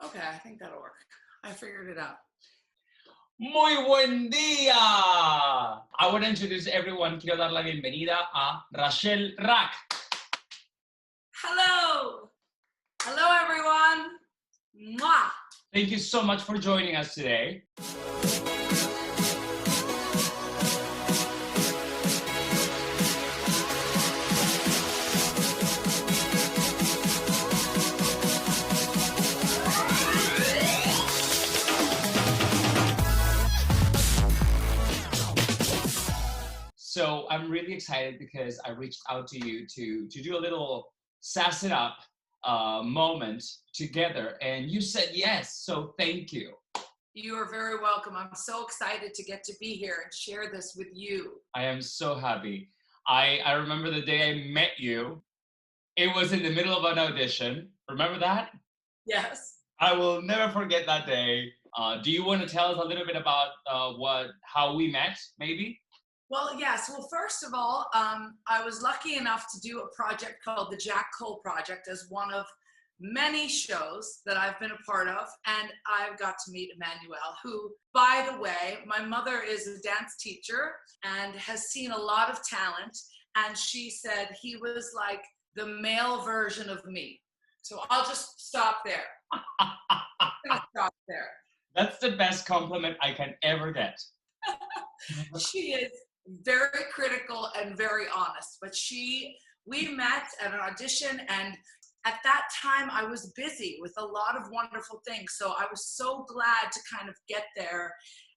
Okay, I think that'll work. I figured it out. Muy buen día! I want to introduce everyone. Quiero dar la bienvenida a Rachelle Rak. Hello! Hello, everyone! Mwah! Thank you so much for joining us today. So I'm really excited because I reached out to you to do a little sass it up moment together, and you said yes, so thank you. You are very welcome. I'm so excited to get to be here and share this with you. I am so happy. I remember the day I met you. It was in the middle of an audition. Remember that? Yes. I will never forget that day. Do you want to tell us a little bit about how we met, maybe? Well, yes. Well, first of all, I was lucky enough to do a project called the Jack Cole Project as one of many shows that I've been a part of. And I've got to meet Emanuel, who, by the way, my mother is a dance teacher and has seen a lot of talent. And she said he was like the male version of me. So I'll just stop there. Stop there. That's the best compliment I can ever get. She is very critical and very honest, but we met at an audition, and at that time I was busy with a lot of wonderful things, so I was so glad to kind of get there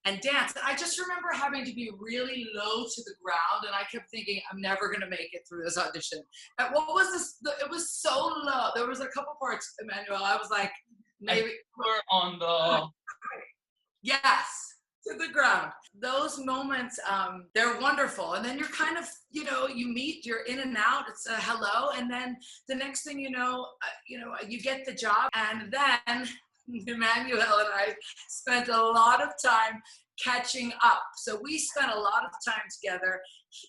and dance. And I just remember having to be really low to the ground, and I kept thinking, I'm never going to make it through this audition. And what was this? It was so low. There was a couple parts, Emanuel, I was like, maybe we're on the... Yes, to the ground. Those moments, they're wonderful. And then you're kind of, you meet, you're in and out, it's a hello. And then the next thing you know, you get the job. And then Emanuel and I spent a lot of time catching up. So we spent a lot of time together,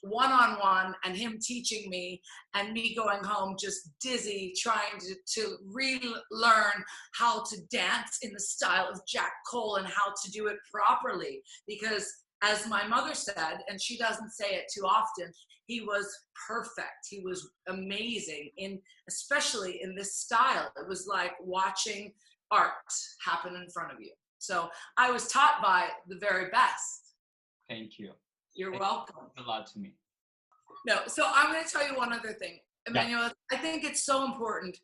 one-on-one, and him teaching me and me going home just dizzy, trying to relearn how to dance in the style of Jack Cole and how to do it properly. Because as my mother said, and she doesn't say it too often, he was perfect. He was amazing, especially in this style. It was like watching art happen in front of you. So I was taught by the very best. Thank you. You're welcome. It means a lot to me. No, so I'm going to tell you one other thing. Emanuel, yeah. I think it's so important.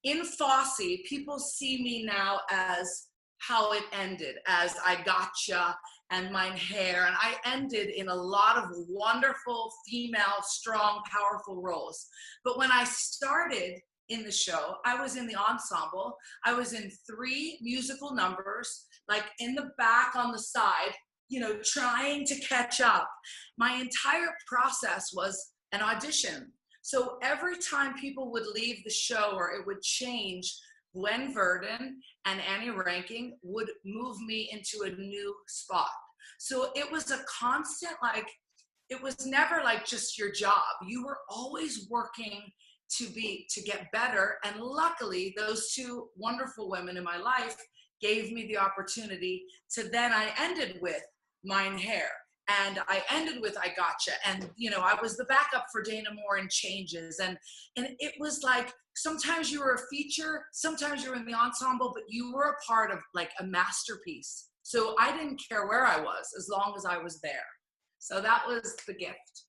In Fosse, people see me now as how it ended, as I gotcha and mein Herr, and I ended in a lot of wonderful female, strong, powerful roles. But when I started in the show, I was in the ensemble. I was in 3 musical numbers, like in the back on the side, trying to catch up. My entire process was an audition. So every time people would leave the show or it would change, Gwen Verdon and Annie Ranking would move me into a new spot. So it was a constant, it was never like just your job. You were always working to get better. And luckily, those 2 wonderful women in my life gave me the opportunity to then I ended with mein Herr. And I ended with I Gotcha. And, I was the backup for Dana Moore in Changes. And it was like, sometimes you were a feature, sometimes you were in the ensemble, but you were a part of like a masterpiece. So I didn't care where I was as long as I was there. So that was the gift.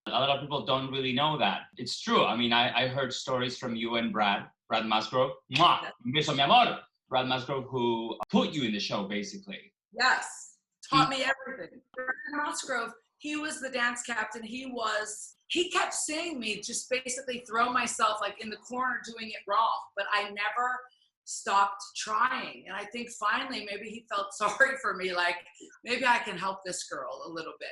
A lot of people don't really know that. It's true. I mean, I heard stories from you and Brad Musgrove. Mwah! Un beso, mi amor. Brad Musgrove, who put you in the show, basically. Yes. Taught me everything. Brad Musgrove, he was the dance captain. He kept seeing me just basically throw myself like in the corner doing it wrong, but I never stopped trying. And I think finally maybe he felt sorry for me, like maybe I can help this girl a little bit.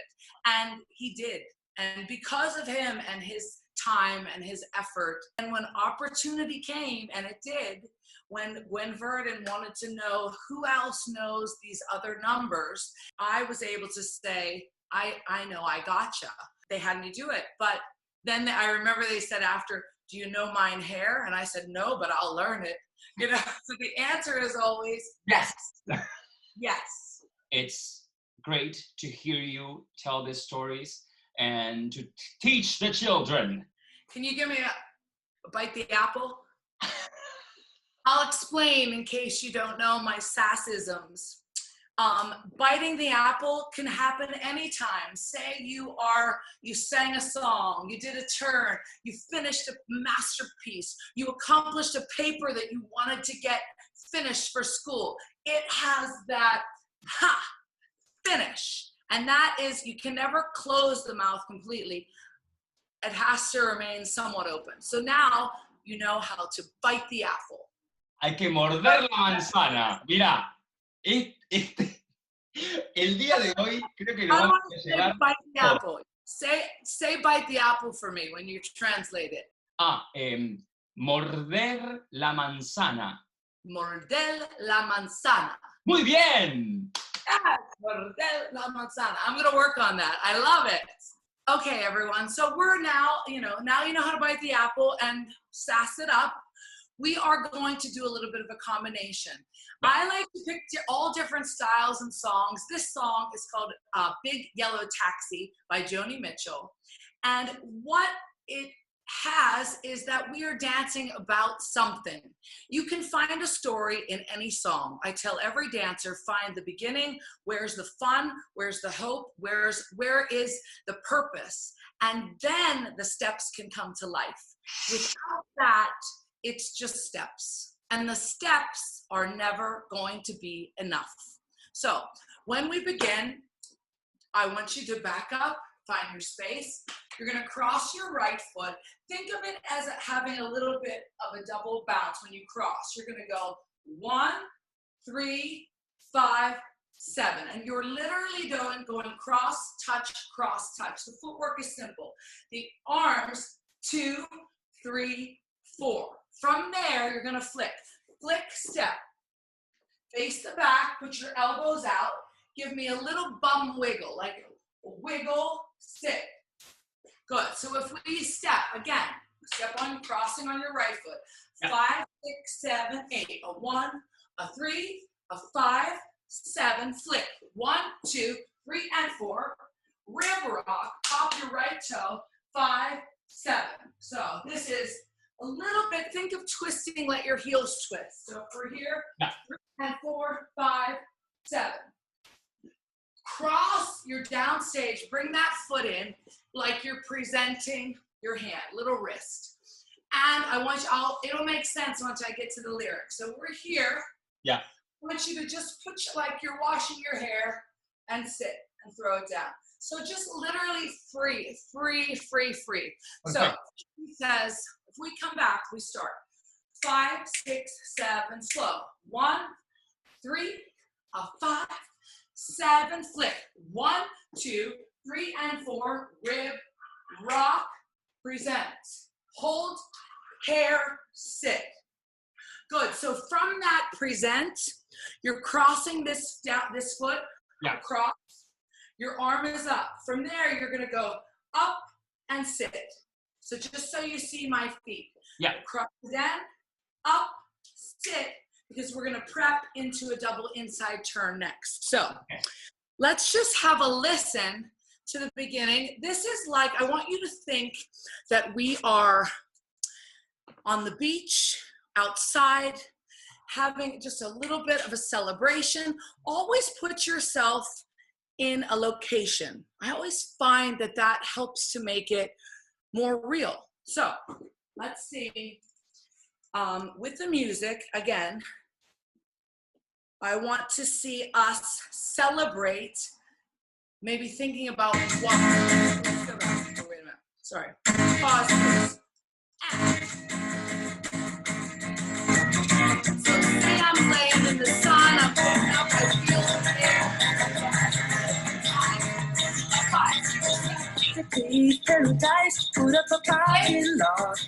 And he did. And because of him and his time and his effort, and when opportunity came, and it did, when Gwen Verdon wanted to know who else knows these other numbers, I was able to say, I know, I gotcha. They had me do it. But then I remember they said after, do you know mein Herr? And I said, no, but I'll learn it. You know, so the answer is always yes. Yes. It's great to hear you tell these stories and to teach the children. Can you give me a bite the apple? I'll explain in case you don't know my sassisms. Biting the apple can happen anytime. Say you sang a song, you did a turn, you finished a masterpiece, you accomplished a paper that you wanted to get finished for school. It has that finish. And that is, you can never close the mouth completely. It has to remain somewhat open. So now you know how to bite the apple. Hay que morder la manzana. Mira, el día de hoy creo que lo vamos a llevar. Bite the apple. Say bite the apple for me when you translate it. Morder la manzana. Morder la manzana. Muy bien. Yes, morder la manzana. I'm going to work on that. I love it. Okay, everyone. So we're now you know how to bite the apple and sass it up. We are going to do a little bit of a combination. I like to pick all different styles and songs. This song is called Big Yellow Taxi by Joni Mitchell. And what it has is that we are dancing about something. You can find a story in any song. I tell every dancer, find the beginning, where's the fun, where's the hope, where is the purpose, and then the steps can come to life. Without that, it's just steps, and the steps are never going to be enough. So when we begin, I want you to back up, find your space. You're going to cross your right foot. Think of it as having a little bit of a double bounce when you cross. You're going to go 1, 3, 5, 7. And you're literally going cross, touch, cross, touch. The footwork is simple. The arms, 2, 3, 4. From there, you're going to flick. Flick, step. Face the back, put your elbows out. Give me a little bum wiggle, like a wiggle, sit. Good. So if we step, again, step on, crossing on your right foot. Yep. 5, 6, 7, 8. A 1, a 3, a 5, 7, flick. 1, 2, 3, and 4. Rib rock, pop your right toe. 5, 7. So this is a little bit, think of twisting, let your heels twist. So if we're here, 3 and 4, 5, 7. Cross your downstage, bring that foot in like you're presenting your hand, little wrist. And I want you, it'll make sense once I get to the lyrics. So we're here. Yeah. I want you to just put like you're washing your hair and sit and throw it down. So just literally free. Okay. So he says, if we come back, we start 5, 6, 7, slow. 1, 3, a 5, 7, flick. 1, 2, 3, and 4. Rib, rock, present. Hold, hair, sit. Good. So from that present, you're crossing this foot across. Your arm is up. From there, you're going to go up and sit. So just so you see my feet. Yeah. Cross down, up, sit, because we're going to prep into a double inside turn next. So let's just have a listen to the beginning. This is like, I want you to think that we are on the beach, outside, having just a little bit of a celebration. Always put yourself in a location. I always find that that helps to make it more real. So let's see, with the music, again, I want to see us celebrate, maybe thinking about what, wait a minute, sorry, pause please. So say I'm laying in the sun, I'm putting up my heels in the air. Paradise, put up a parking lot.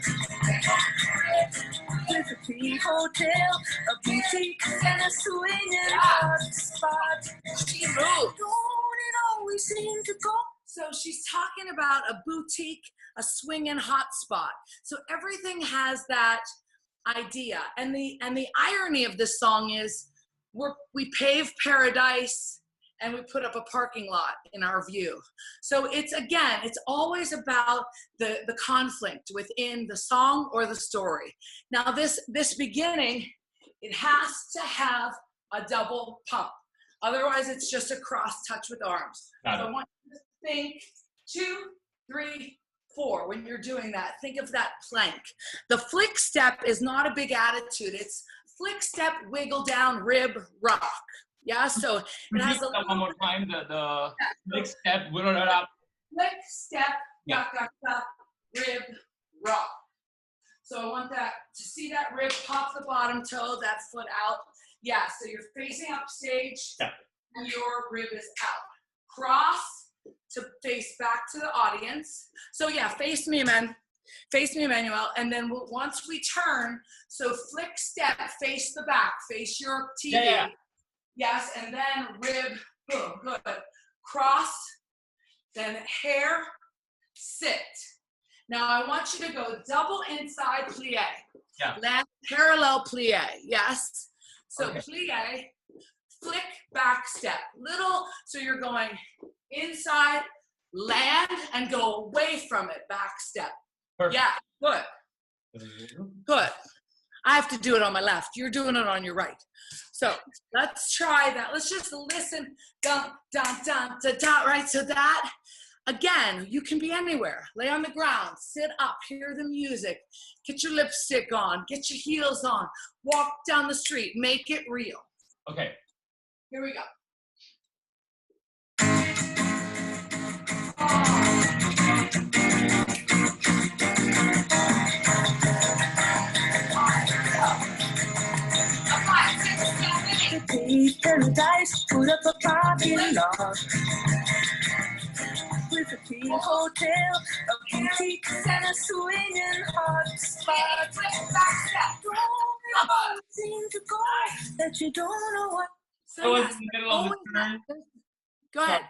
With a big hotel, a boutique, and a swinging hot spot. She moved. Don't it always seem to go? So she's talking about a boutique, a swinging hot spot. So everything has that idea. And the irony of this song is we pave paradise and we put up a parking lot in our view. So it's always about the conflict within the song or the story. Now this beginning, it has to have a double pump. Otherwise it's just a cross touch with arms. So I want you to think 2, 3, 4. When you're doing that, think of that plank. The flick step is not a big attitude. It's flick step, wiggle down, rib, rock. Yeah, so it has a one more time, the flick step, wiggle it up. Flick step, yeah. Rib, rock. So I want that to see that rib pop the bottom toe, that foot out. Yeah, so you're facing up stage, and your rib is out. Cross to face back to the audience. So yeah, face me, Emanuel, and then once we turn, so flick step, face the back, face your TV. Yeah. Yes, and then rib, boom, good. Cross, then hair, sit. Now I want you to go double inside plie. Yeah. Land parallel plie, yes. So okay. Plie, flick, back step. Little, so you're going inside, land, and go away from it, back step. Perfect. Yeah, good. Good. I have to do it on my left. You're doing it on your right. So let's try that. Let's just listen. Dun, dun, dun, dun, dun, right? So that, again, you can be anywhere. Lay on the ground, sit up, hear the music, get your lipstick on, get your heels on, walk down the street, make it real. Okay. Here we go. Paradise, put up a parking lot with a pink hotel, a boutique, and a swinging hot spot. Don't seem to go that you don't know what. I was in the middle of the turn. Go ahead.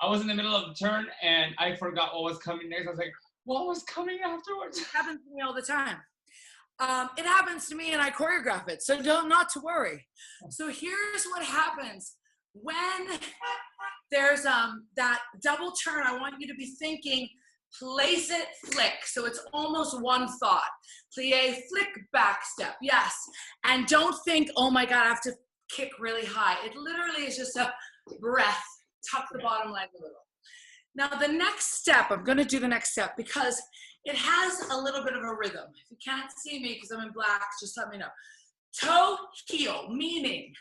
I was in the middle of the turn and I forgot what was coming next. I was like, what was coming afterwards? It happens to me all the time. It happens to me and I choreograph it, so not to worry. So here's what happens. When there's that double turn, I want you to be thinking, place it, flick. So it's almost one thought. Plie, flick, back step, yes. And don't think, oh my God, I have to kick really high. It literally is just a breath, tuck the bottom leg a little. Now the next step, I'm gonna do the next step because it has a little bit of a rhythm. If you can't see me because I'm in black, just let me know. Toe, heel, meaning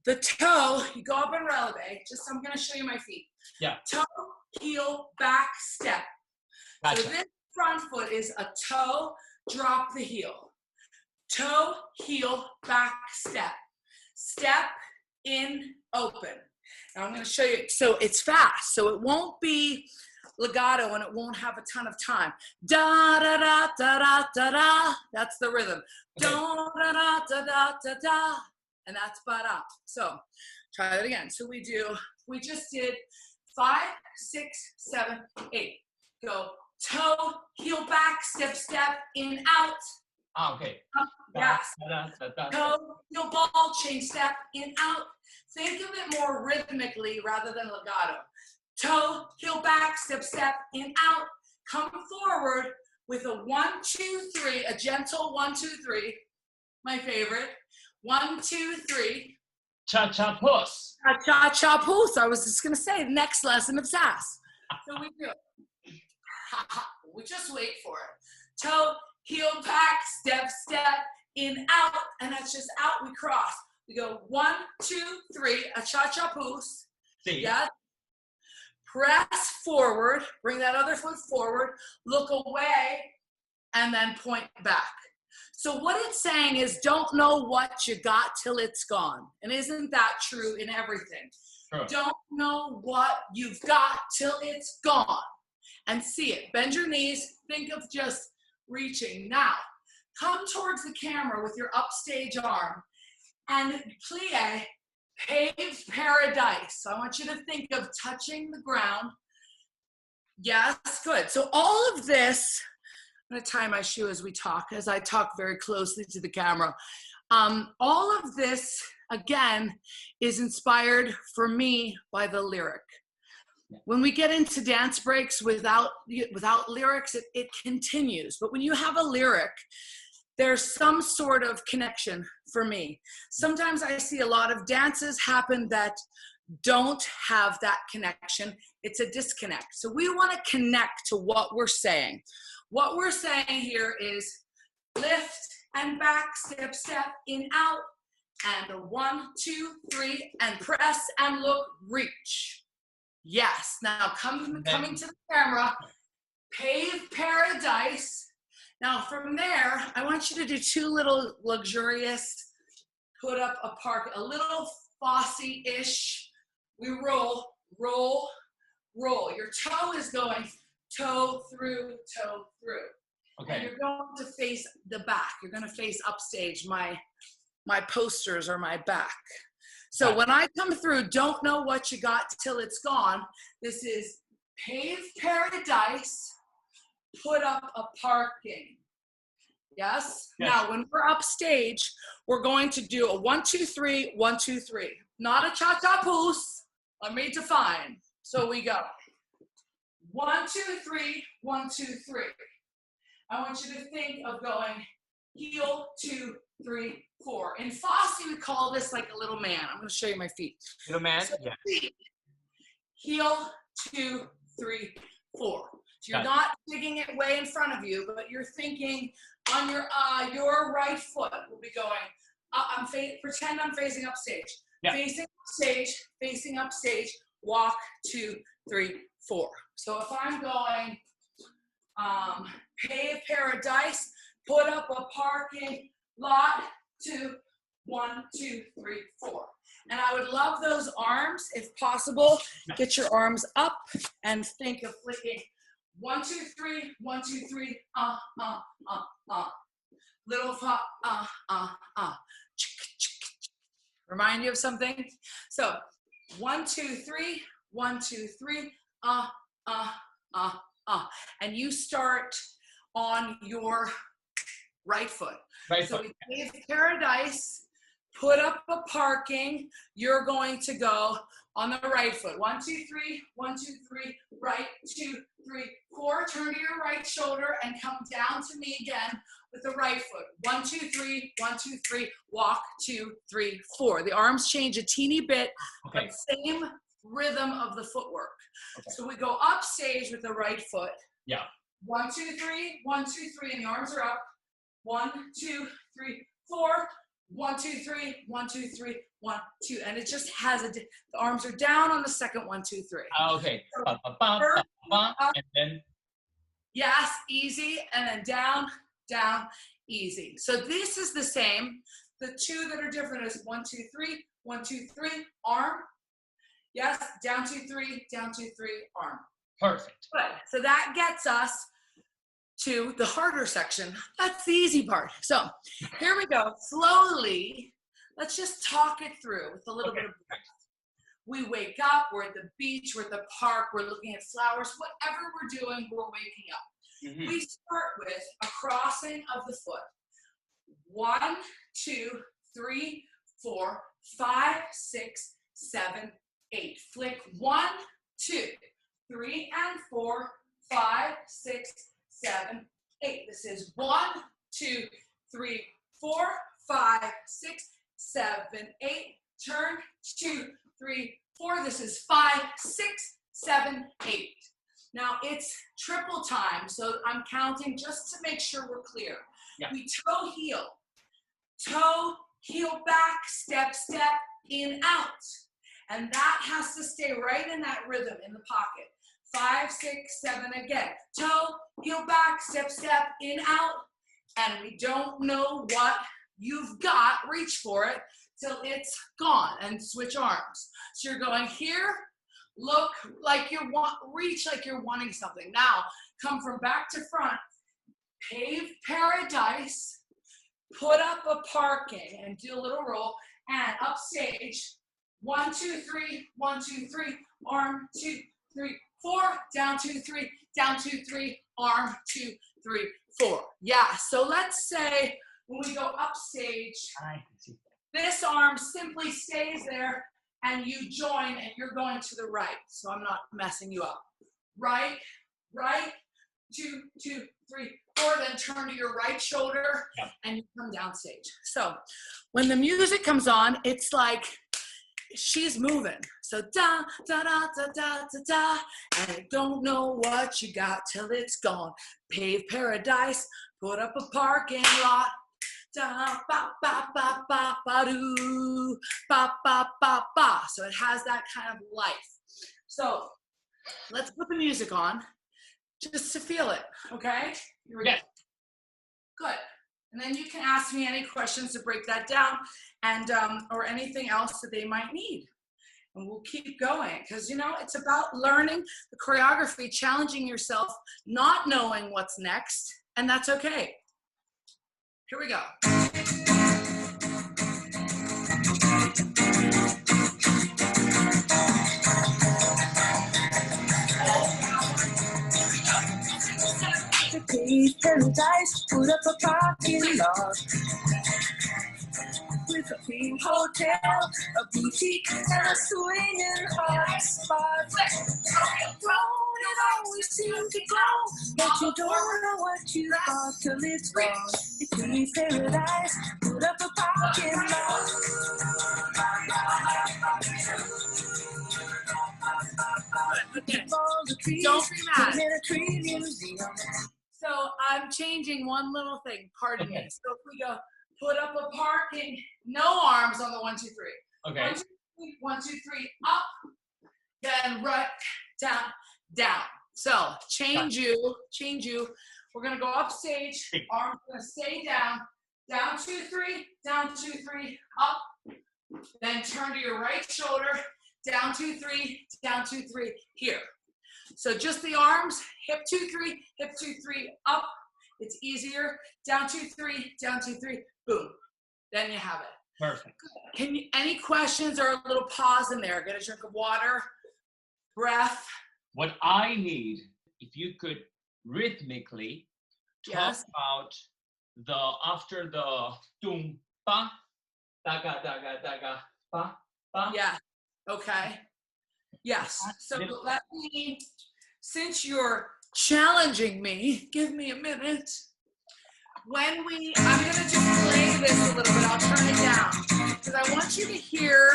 the toe, you go up in releve, I'm gonna show you my feet. Yeah. Toe, heel, back, step. Gotcha. So this front foot is a toe, drop the heel. Toe, heel, back, step. Step, in, open. Now I'm gonna show you, so it's fast, so it won't be legato and it won't have a ton of time. Da da da da da da da. That's the rhythm. Okay. Da da da da da da da. And that's ba-da. So try that again. So we just did 5, 6, 7, 8. Go toe, heel back, step, step, in, out. Ah, okay. Up, yes. Toe, heel ball, change step, in, out. Think of it more rhythmically rather than legato. Toe, heel back, step, step, in, out. Come forward with a 1, 2, 3, a gentle 1, 2, 3. My favorite. 1, 2, 3. Cha-cha puss. Cha-cha puss. I was just going to say, next lesson of sass. So we do it. We just wait for it. Toe, heel back, step, step, in, out. And that's just out, we cross. We go 1, 2, 3, a cha-cha puss. Yes. Press forward, bring that other foot forward, look away, and then point back. So what it's saying is don't know what you got till it's gone. And isn't that true in everything? Sure. Don't know what you've got till it's gone. And see it. Bend your knees, think of just reaching. Now, come towards the camera with your upstage arm and plie. Paved paradise. So I want you to think of touching the ground, Yes, good. So all of this, I'm going to tie my shoe as we talk, as I talk very closely to the camera. All of this, again, is inspired for me by the lyric. When we get into dance breaks without lyrics, it continues. But when you have a lyric, there's some sort of connection for me. Sometimes I see a lot of dances happen that don't have that connection. It's a disconnect. So we want to connect to what we're saying. What we're saying here is lift and back, step, step, in, out, and a 1, 2, 3, and press and look, reach. Yes. Now coming to the camera, pave paradise. Now from there, I want you to do 2 little luxurious, put up a park, a little Fosse-ish. We roll, roll, roll. Your toe is going toe through, toe through. Okay. And you're going to face the back. You're going to face upstage, my posters or my back. So when I come through, don't know what you got till it's gone. This is pave paradise, put up a parking. Yes? Now, when we're upstage, we're going to do a 1, 2, 3, 1, 2, 3. Not a cha-cha poos. Let me define. So we go 1, 2, 3, 1, 2, 3. I want you to think of going heel, 2, 3, 4. In Fosse, we call this like a little man. I'm going to show you my feet. Little man? So Yeah. feet. Heel, 2, 3, 4. So you're not digging it way in front of you, but you're thinking on your right foot will be going, pretend I'm facing upstage. Yeah. Facing upstage, walk, 2, 3, 4. So if I'm going pave paradise, put up a parking lot, 2, 1, 2, 3, 4. And I would love those arms, if possible. Get your arms up and think of flicking 1, 2, 3, 1, 2, 3, Little Remind you of something? So 1, 2, 3, 1, 2, 3, and you start on your right foot. Right So foot. we pave paradise, put up a parking. You're going to go on the right foot. 1, 2, 3, 1, 2, 3, right, 2, 3, 4. Turn to your right shoulder and come down to me again with the right foot. 1, 2, 3, 1, 2, 3, walk, 2, 3, 4. The arms change a teeny bit, but same rhythm of the footwork. Okay. So we go up stage with the right foot. Yeah. 1, 2, 3, 1, 2, 3, and the arms are up. 1, 2, 3, 4. 1, 2, 3, 1, 2, 3, 1, 2, and it just has the arms are down on the second 1, 2, 3. Okay. So and then yes, easy, and then down, down, easy. So this is the same. The 2 that are different is 1, 2, 3, 1, 2, 3, arm. Yes, down 2, 3, down 2, 3, arm. Perfect. Good. So that gets us to the harder section. That's the easy part. So here we go. Slowly, let's just talk it through with a little bit of breath. We wake up, we're at the beach, we're at the park, we're looking at flowers, whatever we're doing, we're waking up. We start with a crossing of the foot. 1, 2, 3, 4, 5, 6, 7, 8. Flick 1, 2, 3, and 4, 5, 6, 7, 8. This is 1, 2, 3, 4, 5, 6, 7, 8. Turn 2, 3, 4. This is 5, 6, 7, 8. Now it's triple time, so I'm counting just to make sure we're clear. Yeah. We toe, heel back, step, step, in, out. And that has to stay right in that rhythm in the pocket. 5, 6, 7 again. Toe, heel back, step, step, in, out. And we don't know what you've got. Reach for it till it's gone and switch arms. So you're going here, look like reach like you're wanting something. Now, come from back to front, pave paradise, put up a parking and do a little roll, and up stage, 1, 2, 3, 1, 2, 3, arm, 2, 3, 4, down 2, 3, down 2, 3, arm 2, 3, 4. Yeah, so let's say when we go up stage, this arm simply stays there and you join and you're going to the right. So I'm not messing you up. Right, 2, 2, 3, 4, then turn to your right shoulder and you come down stage. So when the music comes on, it's like she's moving. So da, da, da, da, da, da, da, and you don't know what you got till it's gone. Pave paradise, put up a parking lot. Da, ba, ba, ba, ba, ba, doo, ba, ba, ba, ba. So it has that kind of life. So let's put the music on just to feel it, okay? Here we go. Good. And then you can ask me any questions to break that down and or anything else that they might need. And we'll keep going because, you know, it's about learning the choreography, challenging yourself, not knowing what's next, and that's okay. Here we go. Pave paradise, put up a parking lot with a pink hotel, a boutique, and a swinging hot spot. Road it always seems to go, but you don't know what you got till it's gone. Pave paradise, put up a parking lot. Okay. Don't be mad. So I'm changing one little thing, pardon me. So if we go, put up a parking, no arms on the 1, 2, 3. Okay. 1, 2, 3, 1, 2, 3, up, then right, down, down. So change you. We're gonna go up stage, arms gonna stay down, down 2, 3, down 2, 3, up, then turn to your right shoulder, down 2, 3, down 2, 3, here. So just the arms, hip 2, 3, hip 2, 3, up. It's easier. Down 2, 3, down 2, 3, boom. Then you have it. Perfect. Can you, any questions or a little pause in there? Get a drink of water, breath. What I need, if you could rhythmically talk about the, after the tum, pa, daga, daga, daga, pa, pa. Yeah, okay. Yes, so let me, since you're challenging me, give me a minute. When we, I'm gonna just play this a little bit, I'll turn it down, because I want you to hear,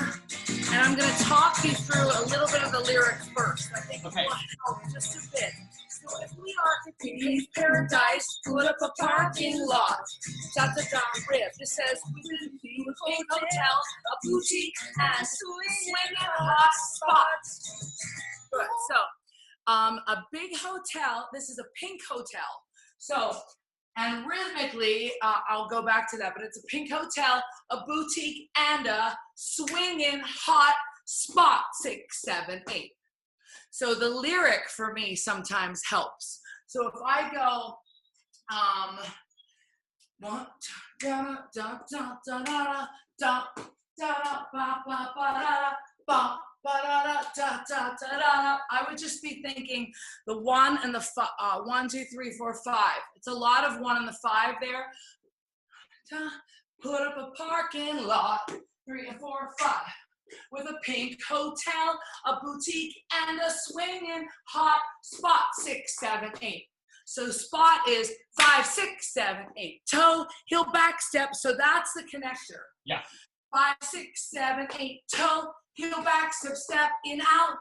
and I'm gonna talk you through a little bit of the lyrics first. I think it will help just a bit. So if we are to Pave paradise, put up a parking lot, da-da-da riff. It says, we could be a big hotel, a boutique, and swing in hot spots. Good, so a big hotel, this is a pink hotel. So, and rhythmically, I'll go back to that, but it's a pink hotel, a boutique, and a swinging hot spot, 6, 7, 8. So the lyric for me sometimes helps. So if I go, I would just be thinking the 1 and the 1, 2, 3, 4, 5. It's a lot of 1 and the 5 there. Put up a parking lot, 3 and 4, 5. With a pink hotel, a boutique, and a swinging hot spot, 6, 7, 8. So spot is 5, 6, 7, 8. Toe, heel, back step. So that's the connector. Yeah. 5, 6, 7, 8. Toe, heel, back step, step in, out,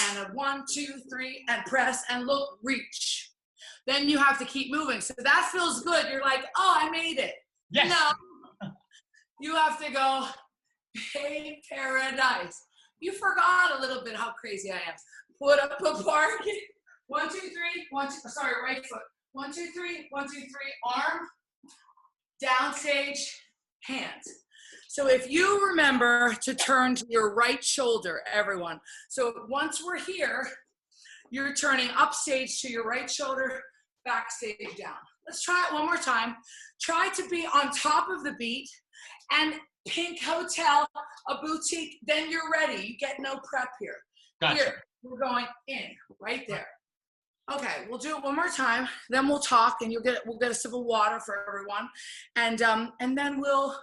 and a 1, 2, 3, and press and look, reach. Then you have to keep moving. So that feels good. You're like, oh, I made it. Yes. No, you have to go. Pave paradise. You forgot a little bit how crazy I am. Put up a parking. 1, 2, 3. 1, 2. Sorry, right foot. 1, 2, 3. 1, 2, 3. Arm. Down stage. Hands. So if you remember to turn to your right shoulder, everyone. So once we're here, you're turning up stage to your right shoulder, backstage down. Let's try it one more time. Try to be on top of the beat and pink hotel, a boutique, then you're ready. You get no prep here. Gotcha. Here, We're going in, right there. Okay, we'll do it one more time. Then we'll talk, and we'll get a sip of water for everyone, and then we'll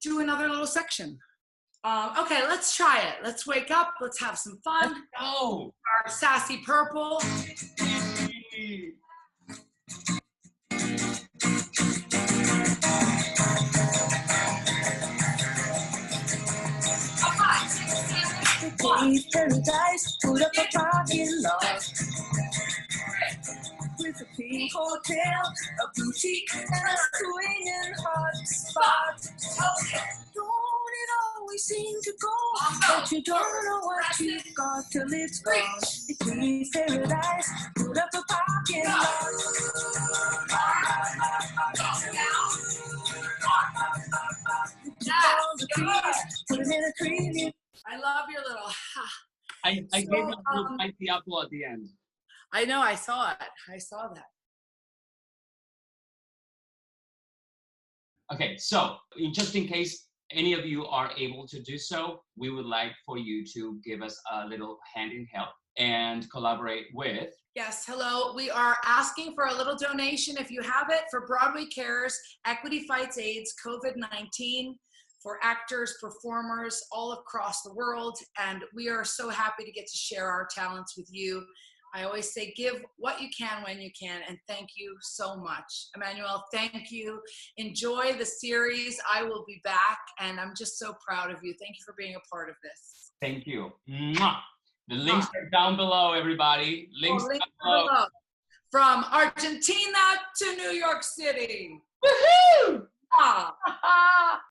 do another little section. Okay, let's try it. Let's wake up. Let's have some fun. Let's go. Our sassy purple. Paradise, put up a parking lot with a pink hotel, a boutique, and a swinging hot spot. Don't it always seem to go, but you don't know what you've got till it's gone. It's paradise, put up a parking lot. All the trees, put them in a creamy. I love your little. I gave you a little spicy apple at the end. I know. I saw it. I saw that. Okay, so just in case any of you are able to do so, we would like for you to give us a little hand in help and collaborate with. Yes, hello. We are asking for a little donation, if you have it, for Broadway Cares, Equity Fights AIDS, COVID-19, for actors, performers all across the world. And we are so happy to get to share our talents with you. I always say, give what you can when you can, and thank you so much. Emanuel, thank you. Enjoy the series. I will be back, and I'm just so proud of you. Thank you for being a part of this. Thank you. Mwah. The links are down below, everybody. Links down below. From Argentina to New York City. Woohoo! Ah.